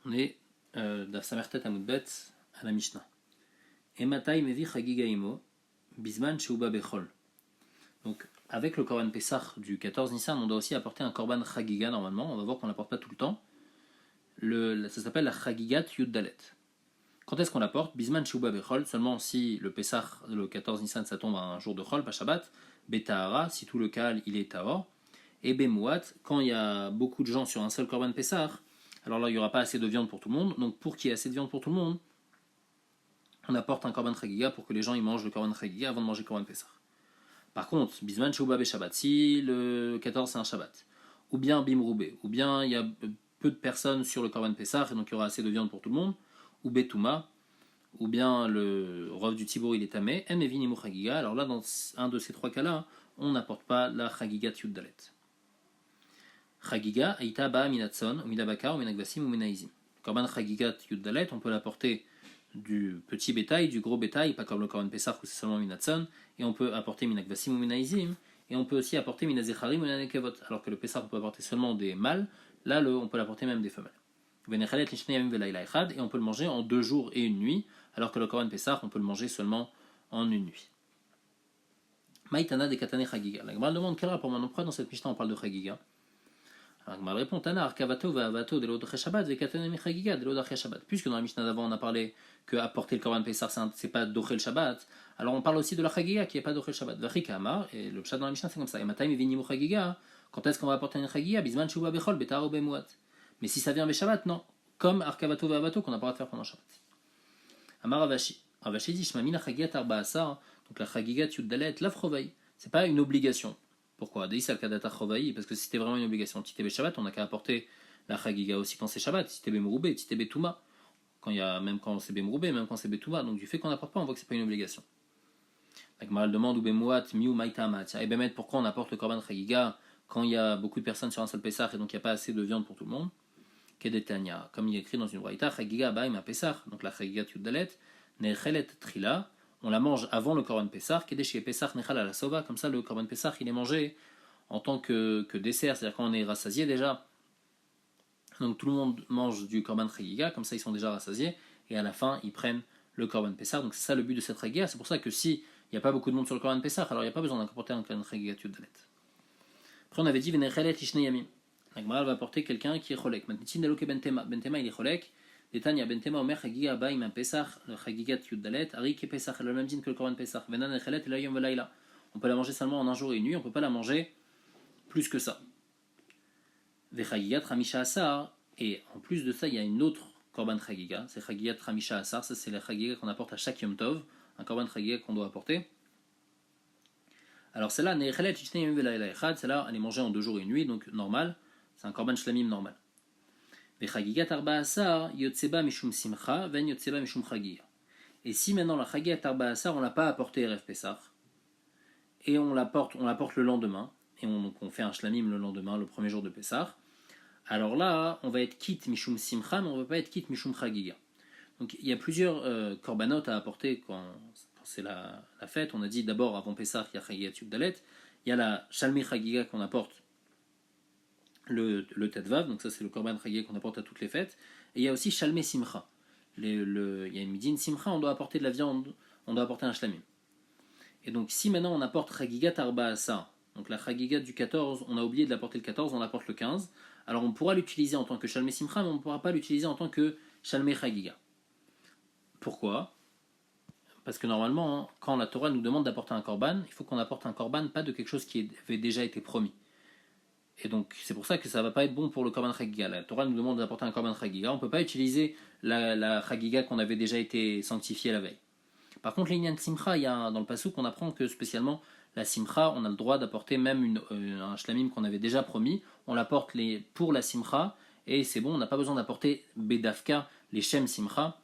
On est d'Afsamertet Amoudbet à la Mishnah. Ematai mevi chagigaimo, bisman sheuba bechol. Donc, avec le Korban Pessah du 14 Nissan, on doit aussi apporter un Korban Chagiga normalement. On va voir qu'on ne l'apporte pas tout le temps. Ça s'appelle la Chagigat Yud Dalet. Quand est-ce qu'on l'apporte? Bisman sheuba bechol, seulement si le Pessah, le 14 Nissan, ça tombe à un jour de Chol, pas Shabbat. Betahara, si tout le Kaal il est Tahor. Et Bemouat, quand il y a beaucoup de gens sur un seul Korban Pessah, alors là il n'y aura pas assez de viande pour tout le monde. Donc pour qu'il y ait assez de viande pour tout le monde, on apporte un Korban Chagiga pour que les gens ils mangent le Korban Chagiga avant de manger le Korban Pessah. Par contre, Bisman Sheuba Shabbat, si le 14 c'est un Shabbat, ou bien Bimroubé, ou bien il y a peu de personnes sur le Korban Pessah et donc il y aura assez de viande pour tout le monde, ou Betouma, ou bien le Rov du Tibour il est tamé, Emevinimu Chagiga, alors là dans un de ces trois cas-là, on n'apporte pas la Chagiga Yud Dalet. Chagiga, Aïta Ba Minatson, ou Minabakar, ou Minagvasim, ou Minaizim. Korban Chagiga Yud Dalet, on peut l'apporter du petit bétail, du gros bétail, pas comme le Korban Pessah où c'est seulement Minatson, et on peut apporter Minagvasim ou Minaizim, et on peut aussi apporter Minazecharim ou Minanekevot, alors que le Pessah on peut apporter seulement des mâles, là on peut l'apporter même des femelles. Et on peut le manger en 2 jours et une nuit, alors que le Korban Pessah on peut le manger seulement en une nuit. Maïtana de Katane Chagiga. La Gemara demande quel rapport pourquoi dans cette Mishnah on parle de Chagiga. Alors Gemara répond Tana Arkavato va Avato de l'Odre Shabbat, Vekatane mi Chagiga de l'Odre Shabbat. Puisque dans la Mishnah d'avant on a parlé que apporter le Korban Pessah c'est pas Dochel Shabbat, alors on parle aussi de la Chagiga qui est pas Dochel Shabbat. Vachika Amar, et le Pshat dans la Mishnah c'est comme ça. Et Matai mi Vinimu Chagiga, quand est-ce qu'on va apporter une Chagiga? Bisman Shuba Bechol, Betaro Bemuat. Mais si ça vient Shabbat, non. Comme Arkavato va Avato qu'on n'a pas le droit de faire pendant Shabbat. Amar Avashi. Avashi dit Shmamina Chagiga Tarba Asar, donc la Chagiga Yud Dalet, Lafrovai. C'est pas une obligation. Pourquoi? Parce que si c'était vraiment une obligation, si c'était Shabbat, on n'a qu'à apporter la Chagiga aussi quand c'est Shabbat, si c'était Bemourubé, si c'était Betouma, même quand c'est Bemourubé, même quand c'est Betouma, donc du fait qu'on n'apporte pas, on voit que c'est pas une obligation. La Gemara demande ou Bemouat, Miu Maïtama, et Bemet, pourquoi on apporte le Korban Chagiga quand il y a beaucoup de personnes sur un seul Pessah et donc il n'y a pas assez de viande pour tout le monde? Kedetania, comme il est écrit dans une braïta, Chagiga Baïma Pessah, donc la Chagiga Yuddalet, Nechelet Trila, on la mange avant le Korban Pessah, Kedeshi Pessah Nechal la Sova, comme ça le Korban Pessah il est mangé en tant que dessert, c'est-à-dire quand on est rassasié déjà. Donc tout le monde mange du Korban Chagiga, comme ça ils sont déjà rassasiés, et à la fin ils prennent le Korban Pessah. Donc c'est ça le but de cette Chagiga, c'est pour ça que si il n'y a pas beaucoup de monde sur le Korban Pessah, alors il n'y a pas besoin d'apporter un Korban Chagiga Yuddalet. Après on avait dit Venechelet Ishne Yamim. La Gemara va apporter quelqu'un qui est Cholek. Maintenant Neloke Bentema. Bentema il est Cholek. Détania Bentema Omer Chagiga Baïm Pessah, le Chagiga Yud Dalet, Ari Ke Pessah, le même din que le Korban Pessah. Venan Nechelet et Layom Velaila. On peut la manger seulement en un jour et une nuit, on ne peut pas la manger plus que ça. Vechagigat Ramisha Asar, et en plus de ça, il y a une autre Korban Chagiga, c'est Chagigat Ramisha Asar, ça c'est la Chagiga qu'on apporte à chaque Yom Tov, un Korban Chagiga qu'on doit apporter. Alors celle-là, Nechelet Ishne Yamim Velaila Echad, celle-là, elle est mangée en 2 jours et une nuit, donc normal, c'est un Korban Shlamim normal. Vechagigat Arba Asar, Yotseba Mishum Simcha, Ven Yotseba Mishum Chagiga. Et si maintenant la Chagigat Arba Asar, on l'a pas apporté RF Pessah, et on l'apporte le lendemain, et on fait un shlamim le lendemain, le premier jour de Pessah, alors là, on va être quitte Mishum Simcha, mais on ne va pas être quitte Mishum Chagiga. Donc il y a plusieurs korbanot à apporter quand c'est la fête. On a dit d'abord, avant Pessah, il y a Chagiga Yud Dalet, il y a la Shalmi Chagiga qu'on apporte le Tedvav, donc ça c'est le korban Chagiga qu'on apporte à toutes les fêtes, et il y a aussi Shalmi Simcha. Il y a une midin Simcha, on doit apporter de la viande, on doit apporter un shlamim. Et donc si maintenant on apporte Chagigat Arba Asar, donc la Chagigat du 14, on a oublié de l'apporter le 14, on l'apporte le 15, alors on pourra l'utiliser en tant que Shalmei Simcha, mais on ne pourra pas l'utiliser en tant que Shalmei Chagiga. Pourquoi? Parce que normalement, quand la Torah nous demande d'apporter un korban, il faut qu'on apporte un korban, pas de quelque chose qui avait déjà été promis. Et donc c'est pour ça que ça ne va pas être bon pour le korban Chagiga. La Torah nous demande d'apporter un korban Chagiga, on ne peut pas utiliser la Chagiga qu'on avait déjà été sanctifiée la veille. Par contre, l'Inyan Simcha, il y a dans le Passouk, on apprend que spécialement la Simcha, on a le droit d'apporter même un shlamim qu'on avait déjà promis, on l'apporte pour la Simcha, et c'est bon, on n'a pas besoin d'apporter Bedafka, les Shem Simcha.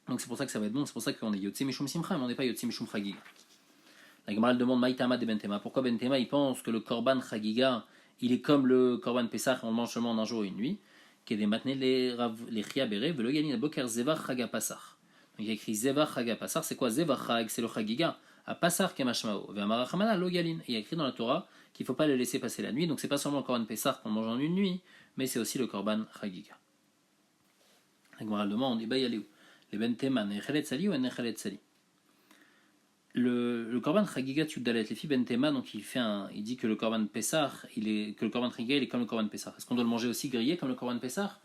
Donc c'est pour ça que ça va être bon, c'est pour ça qu'on est Yotze Mishum Simcha, mais on n'est pas Yotze Mishum Chagiga. La Gemara demande Maïtama de Bentema. Pourquoi Bentema il pense que le Korban Chagiga, il est comme le Korban Pessah, on le mange seulement en un jour et une nuit, qui est des matnés les Chia Bere, Velo Yanin Boker Zevach Chaga Passar. Donc il y a écrit Zevach Chaga Passar, c'est quoi Zevach Chag? C'est le Chagiga. À Passar Kemashmao, Ve'amarachamana lo Yalin. Il y a écrit dans la Torah qu'il ne faut pas le laisser passer la nuit, donc c'est pas seulement le Korban Pessah qu'on mange en une nuit, mais c'est aussi le Korban Chagiga. La Gemara demande, il y a les bentema, nechelet sali ou nechelet sali. Le korban chagiga tchoudalet, les filles bentema, donc il dit que le korban Pessah, que le korban chagiga il est comme le korban Pessah. Est-ce qu'on doit le manger aussi grillé comme le korban Pessah?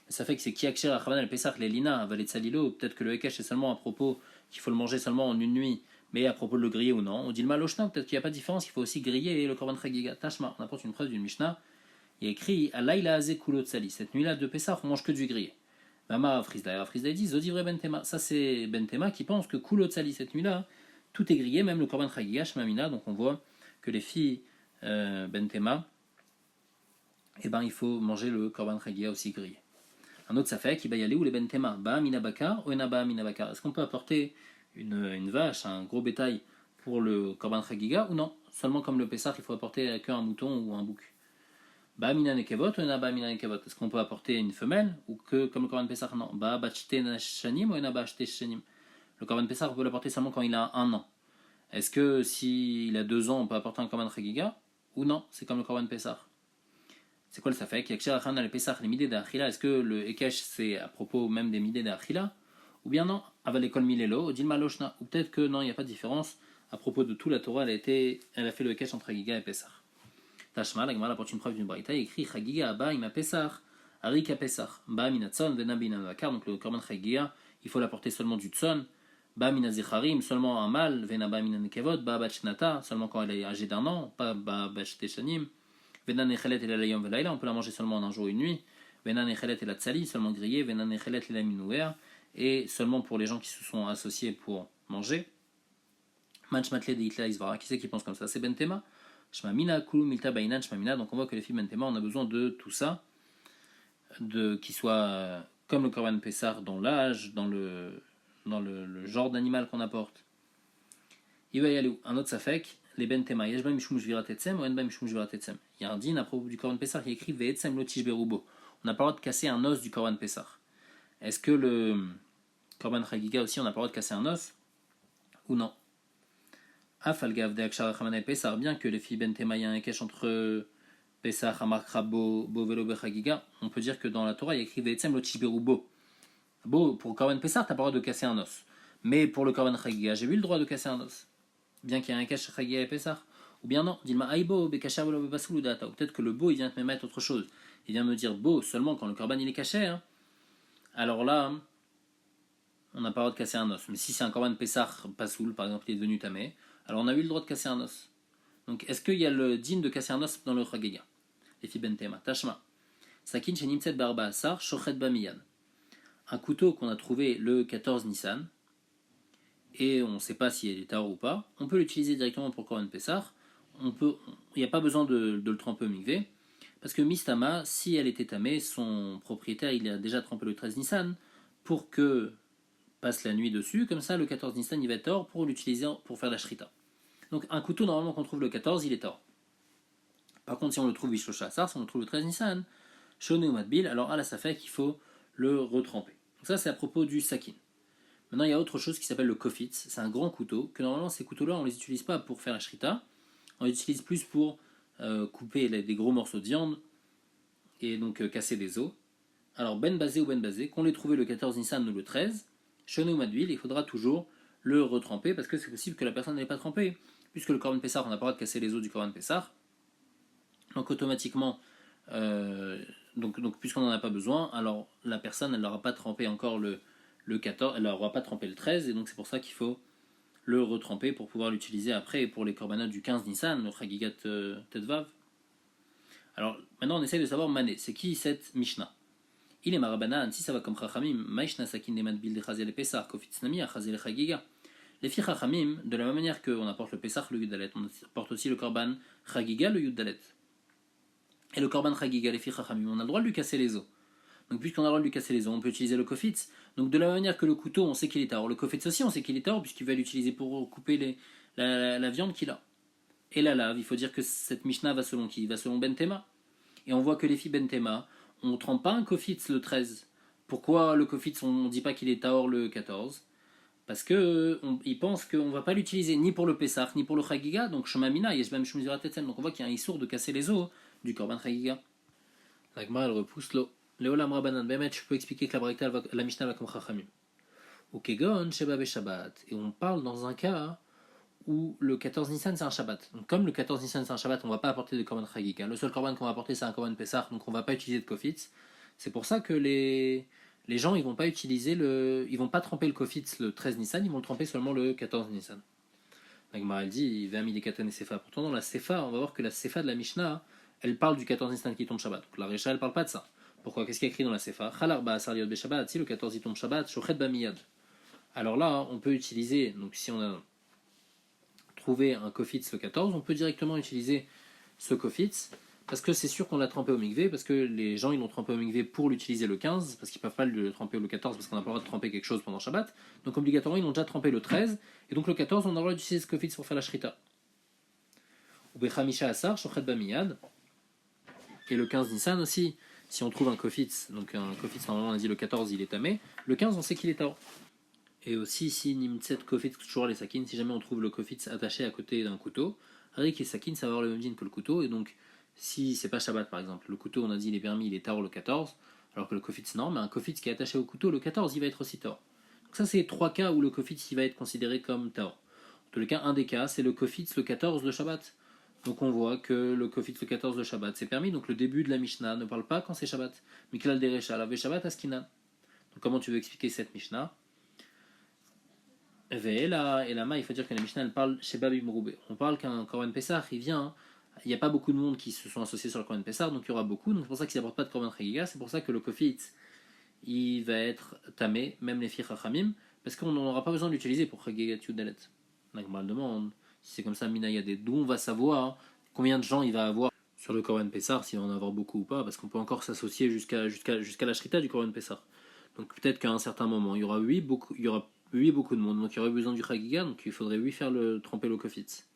Ça fait que c'est kiakcher achavan el Pessah les lina valet salilo. Peut-être que le hekesh est seulement à propos qu'il faut le manger seulement en une nuit, mais à propos de le griller ou non. On dit le maloshna, peut-être qu'il n'y a pas de différence, il faut aussi griller le korban chagiga. Tashma, on apporte une preuve d'une Mishnah. Il y a écrit Alayla Azé Kulot Sali. Cette nuit-là de Pessah, on mange que du grillé. Mama Frisda dit Zodivre Bentema. Ça, c'est Bentema qui pense que Kulot Sali, cette nuit-là, tout est grillé, même le Korban Chagiga, Shmamina. Donc on voit que les filles Bentema, il faut manger le Korban Chagiga aussi grillé. Un autre, ça fait qu'il va y aller où les Bentema Ba Minabakar ou Enaba Minabakar. Est-ce qu'on peut apporter une vache, un gros bétail pour le Korban Chagiga ou non? Seulement comme le Pessah, il faut apporter qu'un mouton ou un bouc. Ba mina nekevot ou ena ba mina nekevot. Est-ce qu'on peut apporter une femelle ou que comme le korban Pessah? Non. Ba bachte shanim ou ena ba bachte shanim. Le korban Pessah on peut l'apporter seulement quand il a 1 an. Est-ce que s'il a 2 ans on peut apporter un korban chagiga ou non? C'est comme le korban Pessah. C'est quoi le safek? Est-ce que le ekesh c'est à propos même des midé d'achila ou bien non? Aval ekol milelo dilma loshna. Ou peut-être que non, il n'y a pas de différence à propos de tout la Torah. Elle a fait le ekesh entre chagiga et Pessah. Tashma, la Gemara apporte une preuve d'une braïta, il écrit Chagiga Abba ima Pesach, Arika Pesach, Ba mina Tson, Vena bina Vakar, donc le korban Chagiga, il faut l'apporter seulement du Tson, Ba mina Zicharim, seulement un mâle, Vena ba mina Nekevot, Ba Bachnata, seulement quand elle est âgée d'1 an, pas Ba Bachteshanim, Vena Nechelet et la Layom Velaila, on peut la manger seulement en un jour et une nuit, Vena Nechelet et la Tsali, seulement grillée, Vena Nechelet et la Minouer, et seulement pour les gens qui se sont associés pour manger. Manchmatle de Hitla Isvara, qui c'est qui pense comme ça? C'est Bentema. Shmamina, Kulu, Milta, Bainan, Shmamina. Donc on voit que les filles Bentema, on a besoin de tout ça, qui soit comme le Korban Pessah dans l'âge, dans le genre d'animal qu'on apporte. Il va y aller un autre safek, les Bentema. Yeshba Mishum Jvirat Etsem ou Enba Mishum Jvirat Etsem. Il y a un din à propos du Korban Pessah qui écrit Ve'etsem Lotish Berubo. On n'a pas le droit de casser un os du Korban Pessah. Est-ce que le Korban Chagiga aussi, on n'a pas le droit de casser un os ou non? Afalgav de Akshara Chamana et Pessah, bien que les filles Bentema, il y a un kesh entre Pessah, Hamar, Krabo, Bo, Velo, Bechagiga, on peut dire que dans la Torah, il y a écrit Ve'etzem Lotish Berubo. Bo, pour le Korban Pessah, t'as pas le droit de casser un os. Mais pour le Korban Chagiga, j'ai eu le droit de casser un os. Bien qu'il y ait un kesh Chagiga et Pessah. Ou bien non, Dilma Aibo, Bekasha, Velo, Bebasoulou, Data. Ou peut-être que le Bo, il vient te mettre autre chose. Il vient me dire Bo seulement quand le Korban il est caché. Hein. Alors là, on n'a pas le droit de casser un os. Mais si c'est un Korban Pessah, Pasoul, par exemple, il est devenu tamé. Alors on a eu le droit de casser un os. Donc est-ce qu'il y a le digne de casser un os dans le Chagiga? Les filles Bentema. Tashma. Sakin Shenimtset Barba Asar, Shochet Bamiyan. Un couteau qu'on a trouvé le 14 Nissan, et on ne sait pas si elle est tard ou pas, on peut l'utiliser directement pour Korban Pessah. Il n'y a pas besoin de le tremper au mikvé, parce que Mistama, si elle était tamée, son propriétaire il a déjà trempé le 13 Nissan pour que passe la nuit dessus, comme ça le 14 Nissan il va être tort pour l'utiliser pour faire la shrita. Donc un couteau normalement qu'on trouve le 14 il est tort. Par contre si on le trouve Bishlocha Asar, si on le trouve le 13 Nissan, Shone ou Madbil, alors là ça fait qu'il faut le retremper. Donc ça c'est à propos du sakin. Maintenant il y a autre chose qui s'appelle le kofitz, c'est un grand couteau, que normalement ces couteaux-là on les utilise pas pour faire la shrita, on les utilise plus pour couper des gros morceaux de viande et donc casser des os. Alors ben basé ou ben basé, qu'on l'ait trouvé le 14 Nissan ou le 13, Shone ou Madbil, il faudra toujours le retremper parce que c'est possible que la personne n'ait pas trempé, puisque le Korban Pessah on n'a pas le droit de casser les os du Korban Pessah. Donc automatiquement, donc puisqu'on n'en a pas besoin, alors la personne elle n'aura pas trempé encore le 14, elle n'aura pas trempé le 13, et donc c'est pour ça qu'il faut le retremper pour pouvoir l'utiliser après pour les korbanot du 15 Nissan, le Chagigat Tetvav. Alors maintenant on essaye de savoir Mané, c'est qui cette Mishnah? Il est Marabanan, si ça va comme Chachamim, Maishna Sakin de Madbil de Chazel et Pessah, Kofitznami, Chazel et Chagiga. Les filles Chachamim, de la même manière qu'on apporte le Pessah, le Yudalet, on apporte aussi le Korban Chagiga, le Yudalet. Et le Korban Chagiga, les filles Chachamim, on a le droit de lui casser les os. Donc puisqu'on a le droit de lui casser les os, on peut utiliser le Kofitz. Donc de la même manière que le couteau, on sait qu'il est tard. Le Kofitz aussi, on sait qu'il est tard, puisqu'il va l'utiliser pour couper la viande qu'il a. Et la lave, il faut dire que cette Mishnah va selon qui? Va selon Bentema. Et on voit que les filles Bentema, on ne trempe pas un Kofitz le 13. Pourquoi le Kofitz, on ne dit pas qu'il est Tahor le 14? Parce qu'ils pensent qu'on ne va pas l'utiliser ni pour le Pessah, ni pour le Chagiga, donc Shemamina, Yeshbam Shmuzirat Etsem. Donc on voit qu'il y a un issour de casser les os du Korban Chagiga. La Gemara, elle repousse l'eau. Leolam Rabanan, Bemet, je peux expliquer que la Braïta, la Mishnah va comme Chachamim. Ou Kegon, Sheba Be Shabbat. Et on parle dans un cas où le 14 Nissan c'est un Shabbat. Donc, comme le 14 Nissan c'est un Shabbat, on ne va pas apporter de Korban Chagiga. Le seul Korban qu'on va apporter c'est un Korban Pessah, donc on ne va pas utiliser de Kofitz. C'est pour ça que les gens ils vont pas utiliser ils vont pas tremper le Kofitz le 13 Nissan, ils vont le tremper seulement le 14 Nissan. Donc Maral dit, il va mis les Katan et Sefa. Pourtant dans la Sefa, on va voir que la Sefa de la Mishnah, elle parle du 14 Nissan qui tombe Shabbat. Donc la Recha elle parle pas de ça. Pourquoi? Qu'est-ce qu'il y a écrit dans la Sefa? Chalar ba asar liot be Shabbat, si le 14 il tombe Shabbat, shochet ba miyad. Alors là, on peut utiliser, donc si on a trouver un kofitz le 14, on peut directement utiliser ce kofitz parce que c'est sûr qu'on l'a trempé au mikvé, parce que les gens ils l'ont trempé au mikvé pour l'utiliser le 15, parce qu'ils ne peuvent pas le tremper le 14 parce qu'on n'a pas le droit de tremper quelque chose pendant Shabbat. Donc obligatoirement ils l'ont déjà trempé le 13, et donc le 14 on a le droit d'utiliser ce kofitz pour faire la shrita. Ou bechamisha asar, shochet bamiyad. Et le 15 Nissan aussi, si on trouve un kofitz, donc un kofitz normalement on a dit le 14 il est tamé, le 15 on sait qu'il est tao. Et aussi, si Nimtset Kofitz, toujours les sakines, si jamais on trouve le Kofitz attaché à côté d'un couteau, Arik et Sakin, ça va avoir le même dîne que le couteau, et donc si c'est pas Shabbat par exemple, le couteau on a dit il est permis, il est Taor le 14, alors que le Kofitz non, mais un Kofitz qui est attaché au couteau, le 14 il va être aussi Taor. Donc ça c'est trois cas où le Kofitz il va être considéré comme Taor. En tous les cas, un des cas c'est le Kofitz le 14 de Shabbat. Donc on voit que le Kofitz le 14 de Shabbat c'est permis, donc le début de la Mishnah ne parle pas quand c'est Shabbat. Miklal Derecha, la Shabbat Askinan. Donc comment tu veux expliquer cette Mishnah? Et là, il faut dire que la Mishnah elle parle chez Babi Mroubé. On parle qu'un Korban Pessah, il vient. Il n'y a pas beaucoup de monde qui se sont associés sur le Korban Pessah, donc il y aura beaucoup. Donc c'est pour ça qu'ils n'apportent pas de Korban Chagiga. C'est pour ça que le Kofitz, il va être tamé, même les filles Chachamim, parce qu'on n'aura pas besoin de l'utiliser pour Chagiga Tiudalet. Donc on demande, si c'est comme ça, Minayade, d'où on va savoir combien de gens il va avoir sur le Korban Pessah, s'il va en avoir beaucoup ou pas, parce qu'on peut encore s'associer jusqu'à la Shrita du Korban Pessah. Donc peut-être qu'à un certain moment, il y aura beaucoup de monde, donc il y aurait besoin du Chagiga, donc il faudrait faire tremper le Kofitz.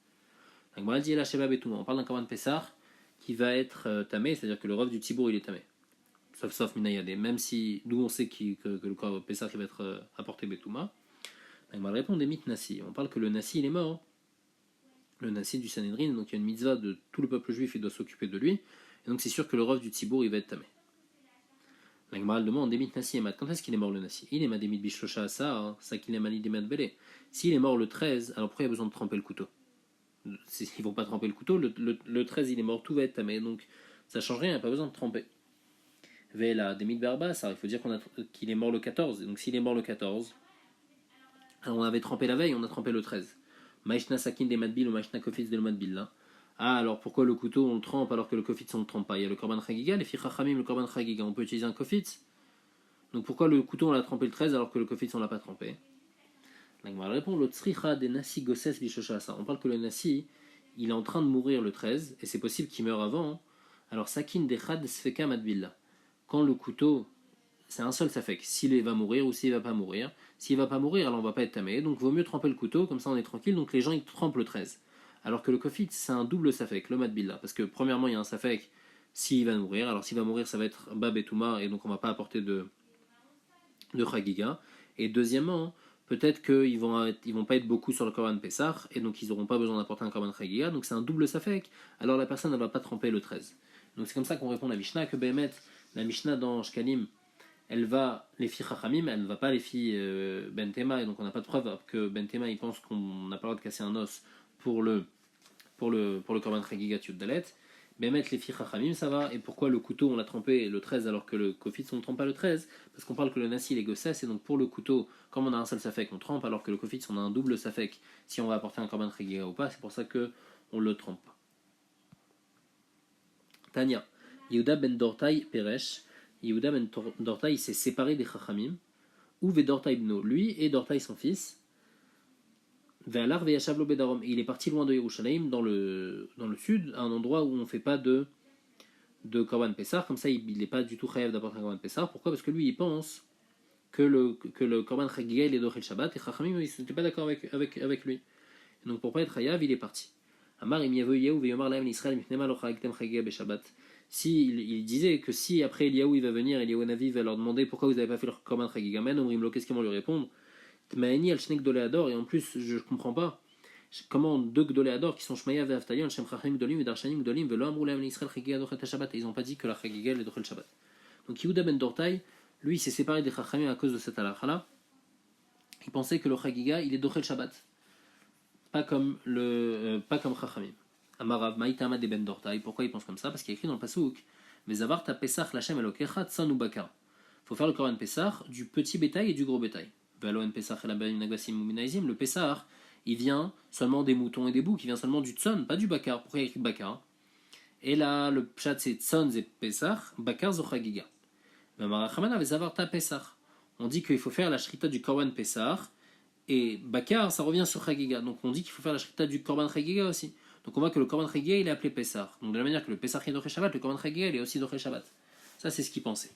Donc on dit là Shebab et tout, on parle d'un Korban Pessah qui va être tamé, c'est-à-dire que le rov du Tzibour il est tamé. Sauf Minayade, même si nous on sait que le Korban Pessah va être apporté Betouma. Donc on va répondre des mythes Nassi. On parle que le Nassi il est mort, le Nassi du Sanhedrin, donc il y a une mitzvah de tout le peuple juif, il doit s'occuper de lui, et donc c'est sûr que le rov du Tzibour il va être tamé. La Gemara demande Demit Nassi Emad. Quand est-ce qu'il est mort le Nassi? Il est mort Demit Bishlosha Asa, ça qu'il est mal Demit Belé. S'il est mort le 13, alors pourquoi il y a besoin de tremper le couteau? Ils vont pas tremper le couteau, le 13 il est mort, tout va être tamé, donc ça change rien, il n'y a pas besoin de tremper. Vela Demit Barba, ça il faut dire qu'il est mort le 14, donc s'il est mort le 14, alors on avait trempé la veille, on a trempé le 13. Maishna Sakin de Madbil ou Maishna Kofitz de Madbil là. Ah, alors pourquoi le couteau on le trempe alors que le kofitz on ne le trempe pas? Il y a le korban chagiga, les filles chachamim, le korban chagiga, on peut utiliser un kofitz. Donc pourquoi le couteau on l'a trempé le 13 alors que le kofitz on l'a pas trempé? La Gemara répond le tsricha des nasi gosses bishoshasa. On parle que le nasi il est en train de mourir le 13 et c'est possible qu'il meure avant. Alors sakin dechad sfeka madbilla. Quand le couteau, c'est un seul safek, s'il va mourir ou s'il va pas mourir. S'il va pas mourir, alors on va pas être tamé. Donc vaut mieux tremper le couteau, comme ça on est tranquille. Donc les gens ils trempent le 13. Alors que le kofit, c'est un double safek, le madbilla. Parce que premièrement, il y a un safek s'il va mourir. Alors s'il va mourir, ça va être bab et touma, et donc on va pas apporter de chagiga. Et deuxièmement, peut-être qu'ils vont pas être beaucoup sur le korban Pessah, et donc ils n'auront pas besoin d'apporter un korban chagiga. Donc c'est un double safek. Alors la personne ne va pas tremper le 13. Donc c'est comme ça qu'on répond à la Mishnah, que Behemet, la Mishnah dans Shkalim, elle va les filles Chachamim, elle ne va pas les filles Bentema, et donc on n'a pas de preuve que Bentema il pense qu'on n'a pas le droit de casser un os pour le Korban Chagiga Dalet. Mais mettre les filles Chachamim, ça va. Et pourquoi le couteau on l'a trempé le 13 alors que le Kofitz on ne trempe pas le 13? Parce qu'on parle que le Nassi il est gossès, et donc pour le couteau, comme on a un seul safek, on trempe, alors que le Kofitz on a un double safek si on va apporter un Korban Chagiga ou pas, c'est pour ça qu'on ne le trempe pas. Tania, Yehuda ben Dortaï Peresh. Yehuda ben Dortaï s'est séparé des Chachamim, ou Vedortaï Bno, lui et Dortaï son fils. Ve'alar ve'yashav lo bedarom. Et il est parti loin de Yerushalayim, dans le sud, à un endroit où on ne fait pas de Korban Pessah. Comme ça, il n'est pas du tout chayav d'apporter un Korban Pessah. Pourquoi? Parce que lui, il pense que le Korban Chagiga, il est d'Ochel Shabbat, et Chachamim, ils n'étaient pas d'accord avec lui. Et donc, pour pas être chayav, il est parti. Amar im yavo Eliyahu ve'yomar lahem l'Israël mipnema lo chagigtem Chagiga beShabbat. Si il disait que si après Eliyahu il va venir, Eliyahu Navi va leur demander pourquoi vous n'avez pas fait le Korban Chagiga men, omrimlo, qu'est-ce qu'ils vont lui répondre? Tmaeni al shnek doléador, et en plus je comprends pas comment deux gdoléador qui sont Shmaya ve'Avtayon, Shem Chachim gdolim et Darshanim gdolim, ve'lo amrou lahem l'Israël Chagiga dochet Shabbat, et ils n'ont pas dit que la Chagiga est dochet Shabbat. Donc Yehuda ben Dortaï, lui, il s'est séparé des Chachamim à cause de cette halakha-là. Il pensait que le Chagiga, il est Dochel Shabbat, pas comme Chachamim. Amarav Maïtama de ben Dortaï, pourquoi il pense comme ça? Parce qu'il y a écrit dans le Passouk, Vezavarta Pesach Lachem Elokecha Tzanu Bakar. Il faut faire le Korban Pesach du petit bétail et du gros bétail. Valoen Pesach El Abayim Nagvasim Muminaizim, le Pesach, il vient seulement des moutons et des boucs, il vient seulement du Tzon, pas du Bakar. Pourquoi il y a écrit Bakar? Et là, le Pshat c'est Tzon et Pesach, Bakar Zochagiga. Vemarachamana Vezavarta Pesach. On dit qu'il faut faire la shrita du Korban Pesach, et Bakar, ça revient sur Chagiga. Donc on dit qu'il faut faire la shrita du Korban Chagiga aussi. Donc on voit que le Korban Chagiga, il est appelé Pesach. Donc de la manière que le Pesach est Doché Shabbat, le Korban Chagiga, il est aussi Doché Shabbat. Ça, c'est ce qu'il pensait.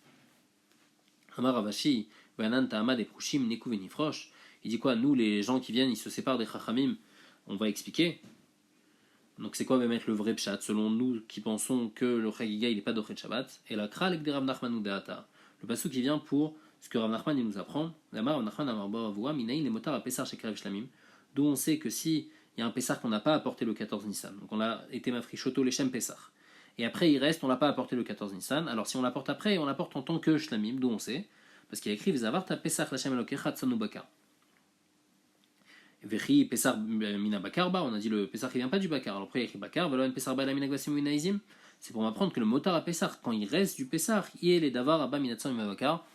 Amar Ravashi, Vanan Ta'ama des Prushim, Neku Venifrosh. Il dit quoi? Nous, les gens qui viennent, ils se séparent des Chachamim. On va expliquer. Donc c'est quoi va mettre le vrai Pshat, selon nous qui pensons que le Chagiga, il n'est pas Doché Shabbat. Et la Kralek de Rav Nachman ou Deata. Le passage qui vient pour ce que Rav Nachman il nous apprend. Rav Nachman Amar Bavua, Minaïn les motards à Pessar chez Karev Shlamim. D'où on sait que si il y a un Pessar qu'on n'a pas apporté le 14 Nissan, donc on a été mafri Shoto Leshem Pessar, et après il reste, on l'a pas apporté le 14 Nissan, alors si on l'apporte après, on l'apporte en tant que Shlamim, d'où on sait, parce qu'il y a écrit Vzavar ta Pessar Lashem Elokecha Tzanu Bakar. Vechi Pessar Mina Bakar Ba, on a dit le Pessar qui vient pas du Bakar, alors après il y a écrit Bakar, Valoen Pessar Ba la Mina Gvasim Minaizim, c'est pour m'apprendre que le motar à Pessar, quand il reste du Pessar, il est les Davar Abba Minatzam Bakar,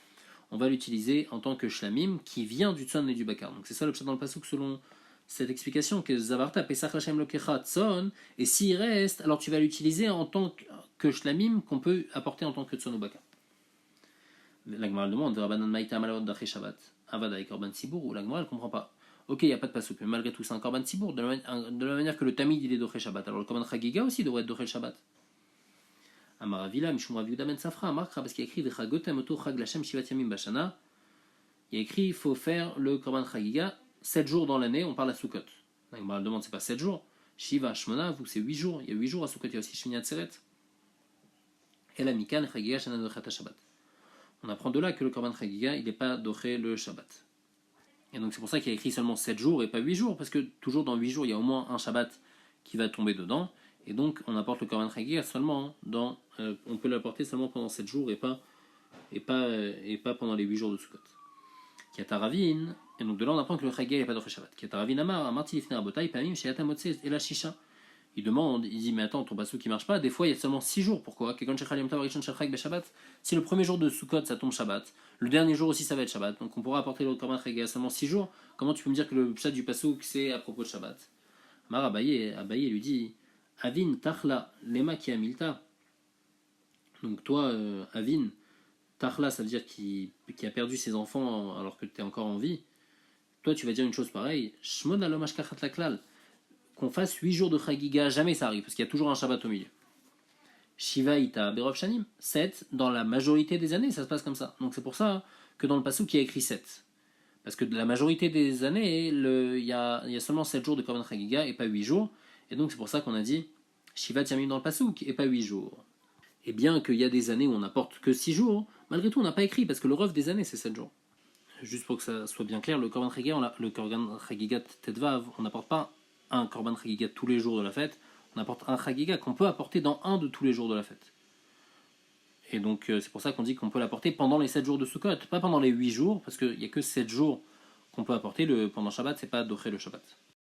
on va l'utiliser en tant que Shlamim qui vient du Tzon et du Bakar. Donc c'est ça le Pshat dans le Pasuk selon cette explication que Zavarta Pesach Hashem Lokecha Tzon, et s'il reste, alors tu vas l'utiliser en tant que Shlamim qu'on peut apporter en tant que Tzon ou Bakar. La Gemara demande Rabbanan Maïta Malawad Daché Shabbat, Avada et Korban Tzibour, ou la Gemara elle comprend pas. Ok, il n'y a pas de Pasuk, mais malgré tout c'est un Korban Tzibour, de la manière que le Tamid il est Doché Shabbat. Alors le Korban Chagiga aussi devrait être Doché Shabbat. Amaravila, Mishum Rav Yuda Ben Safra, Markra, parce qu'il y a écrit Vechagotem Oto Chag Lashem Shivat Yamim Bashana. Il y a écrit il faut faire le Korban Chagiga 7 jours dans l'année, on parle à Sukkot. La Gemara demande c'est pas 7 jours. Shiva Shmona, vous c'est 8 jours. Il y a 8 jours à Sukkot, il y a aussi Shmini Atzeret. Et la Mikan Chagiga Shana Dochet Shabbat. On apprend de là que le Korban Chagiga il n'est pas doché le Shabbat. Et donc c'est pour ça qu'il y a écrit seulement 7 jours et pas 8 jours, parce que toujours dans 8 jours il y a au moins un Shabbat qui va tomber dedans. Et donc on apporte le Korban Chagiga seulement on peut l'apporter seulement pendant 7 jours et pas pendant les 8 jours de Sukkot. Kiataravin, et donc de là on apprend que le Chagiga n'est pas de Shabbat. Kiataravin Amar, Amarti Lifnei Rabotai, Pamim, Sheyatam Motse et la Shisha. Il demande, il dit mais attends, ton passou qui marche pas, des fois il y a seulement 6 jours, pourquoi? Si le premier jour de Sukkot ça tombe Shabbat, le dernier jour aussi ça va être Shabbat, donc on pourra apporter le Korban Chagiga seulement 6 jours, comment tu peux me dire que le pshat du passou c'est à propos de Shabbat? Amar Abaye lui dit, Avin Tachla, Lema ki Amilta. Donc toi, Avin, Tachla ça veut dire qui a perdu ses enfants alors que tu es encore en vie, toi tu vas dire une chose pareille, Shmon alom ashkachat laklal, qu'on fasse 8 jours de Chagiga, jamais ça arrive, parce qu'il y a toujours un Shabbat au milieu. Shiva ita berov shanim, 7, dans la majorité des années, ça se passe comme ça. Donc c'est pour ça que dans le passage qui a écrit 7. Parce que de la majorité des années, il y a seulement 7 jours de Korban Chagiga et pas 8 jours. Et donc c'est pour ça qu'on a dit Shiva tiamim dans le passage et pas 8 jours. Et bien qu'il y a des années où on n'apporte que 6 jours, malgré tout on n'a pas écrit, parce que le ref des années c'est 7 jours. Juste pour que ça soit bien clair, le Korban Chagiga Tetvav, on n'apporte pas un Korban Chagiga tous les jours de la fête, on apporte un Chagiga qu'on peut apporter dans un de tous les jours de la fête. Et donc c'est pour ça qu'on dit qu'on peut l'apporter pendant les 7 jours de Sukkot, pas pendant les 8 jours, parce qu'il n'y a que 7 jours qu'on peut apporter, pendant Shabbat, c'est pas Doché le Shabbat.